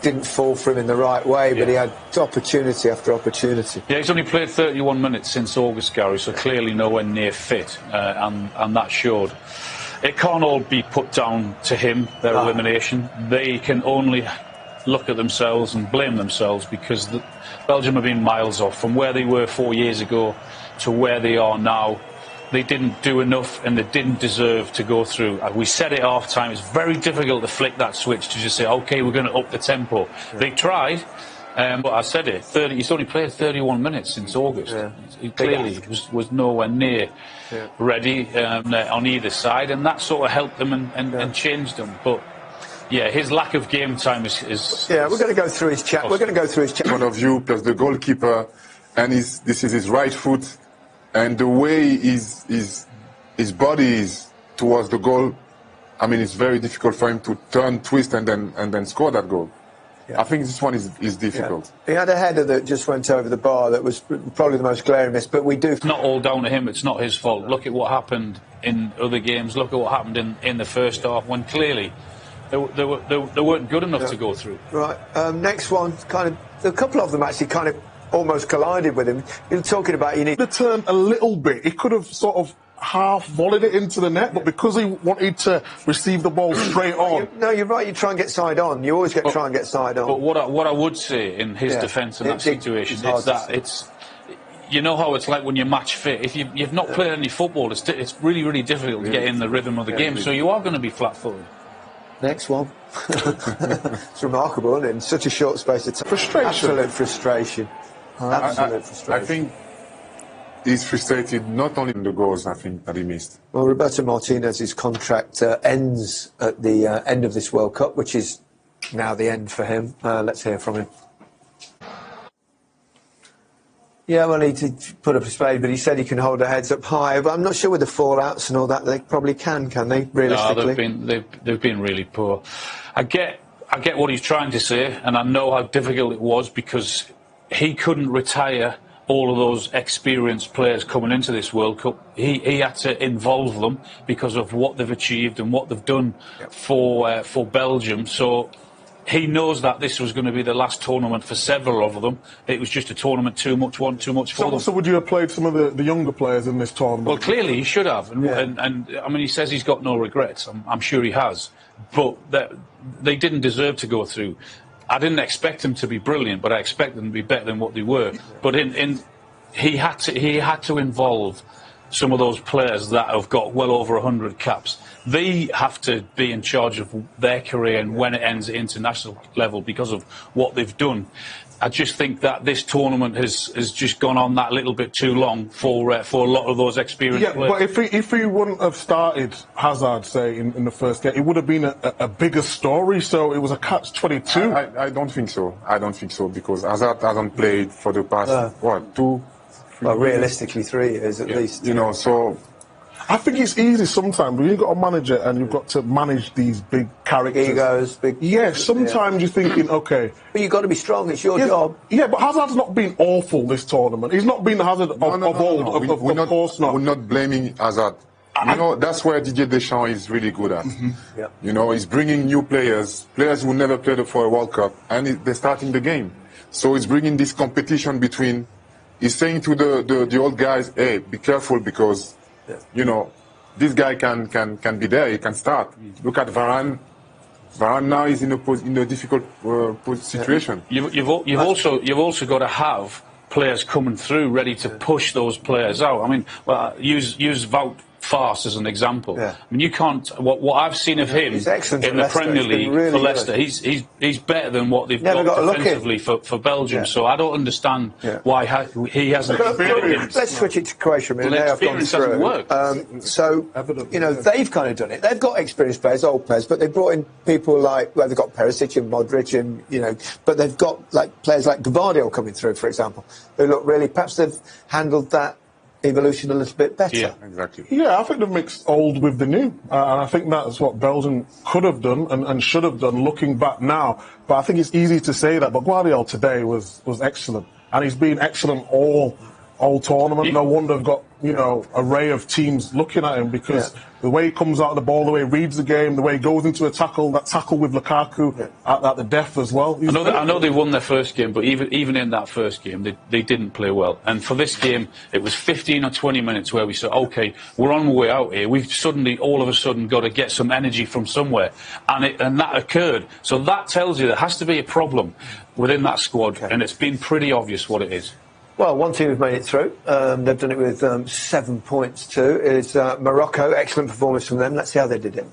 didn't fall for him in the right way, but he had opportunity after opportunity. Yeah, he's only played 31 minutes since August, Gary, so clearly nowhere near fit, and that showed. It can't all be put down to him, their elimination. They can only look at themselves and blame themselves, because Belgium have been miles off from where they were 4 years ago to where they are now. They didn't do enough, and they didn't deserve to go through. We said at half-time, it's very difficult to flick that switch to just say, OK, we're going to up the tempo. Yeah. They tried, but I said it, he's only played 31 minutes since August. Yeah. He clearly was nowhere near ready on either side, and that sort of helped them and changed them. But yeah, his lack of game time is yeah, we're going to go through his chat. We're going to go through his chat. Point of view, plus the goalkeeper, and this is his right foot. And the way his body is towards the goal, I mean, it's very difficult for him to turn, twist, and then score that goal. Yeah. I think this one is difficult. Yeah. He had a header that just went over the bar that was probably the most glaring miss, but we do... It's not all down to him, it's not his fault. Look at what happened in other games, look at what happened in the first half, when clearly they weren't good enough to go through. Right, next one, kind of, a couple of them actually kind of almost collided with him. You're talking about you need to turn a little bit. He could have sort of half volleyed it into the net, but because he wanted to receive the ball straight on. No, you're right. You try and get side on. You always try and get side on. But what I would say in his defence in that situation is that it's. You know how it's like when you're match fit. If you've not played any football, it's really, really difficult to get in the rhythm of the game. So you are going to be flat-footed. Next one. It's remarkable, isn't it? In such a short space of time. Frustration. Absolute frustration. Absolute frustration. I think he's frustrated not only in the goals, I think, that he missed. Well, Roberto Martinez's contract ends at the end of this World Cup, which is now the end for him. Let's hear from him. Yeah, well, he did put up a spade, but he said he can hold their heads up high. But I'm not sure with the fallouts and all that, they probably can they, realistically? No, they've been really poor. I get what he's trying to say, and I know how difficult it was, because he couldn't retire all of those experienced players coming into this World Cup. He had to involve them because of what they've achieved and what they've done for Belgium. So he knows that this was going to be the last tournament for several of them. It was just a tournament too much for them. So would you have played some of the younger players in this tournament? Well, clearly he should have. And I mean, he says he's got no regrets. I'm sure he has. But they didn't deserve to go through. I didn't expect them to be brilliant, but I expect them to be better than what they were. But he had to involve some of those players that have got well over 100 caps. They have to be in charge of their career and when it ends at international level because of what they've done. I just think that this tournament has just gone on that little bit too long for a lot of those experienced players. But if he wouldn't have started Hazard, say, in the first game, it would have been a bigger story. So it was a catch-22. I don't think so. I don't think so, because Hazard hasn't played for the past 2, 3 well, realistically 3 years at least. You know, so I think it's easy sometimes when you've got a manager and you've got to manage these big characters. Egos, big... Yeah, sometimes you're thinking, OK... But you've got to be strong, it's your job. Yeah, but Hazard's not been awful this tournament. He's not been the Hazard of old, of course not. We're not blaming Hazard. You know, that's where Didier Deschamps is really good at. You know, he's bringing new players who never played for a World Cup, and they're starting the game. So he's bringing this competition between... He's saying to the old guys, hey, be careful, because... You know, this guy can be there. He can start. Look at Varane. Varane now is in a difficult situation. You've also got to have players coming through ready to push those players out. I mean, well, use Wout Faes as an example. I mean, you can't. What I've seen of him in the Premier League for Leicester, he's better than what they've got defensively for Belgium. So I don't understand why he hasn't experienced. Let's switch it to Croatia a minute. They have gone through. So you know, they've kind of done it. They've got experienced players, old players, but they brought in people like, well, they've got Perisic and Modric, and you know, but they've got like players like Gvardiol coming through, for example, who look really. Perhaps they've handled that evolution a little bit better. Yeah, exactly. Yeah, I think they've mixed old with the new. And I think that's what Belgium could have done and should have done looking back now. But I think it's easy to say that. But Gvardiol today was excellent. And he's been excellent all all tournament. No wonder they've got, you know, array of teams looking at him, because the way he comes out of the ball, the way he reads the game, the way he goes into a tackle, that tackle with Lukaku at the death as well. I know they won their first game, but even in that first game, they didn't play well. And for this game, it was 15 or 20 minutes where we said, okay, we're on the way out here. We've suddenly, all of a sudden, got to get some energy from somewhere. And that occurred. So that tells you there has to be a problem within that squad, and it's been pretty obvious what it is. Well, one team have made it through. They've done it with 7 points too. Is Morocco. Excellent performance from them. Let's see how they did it.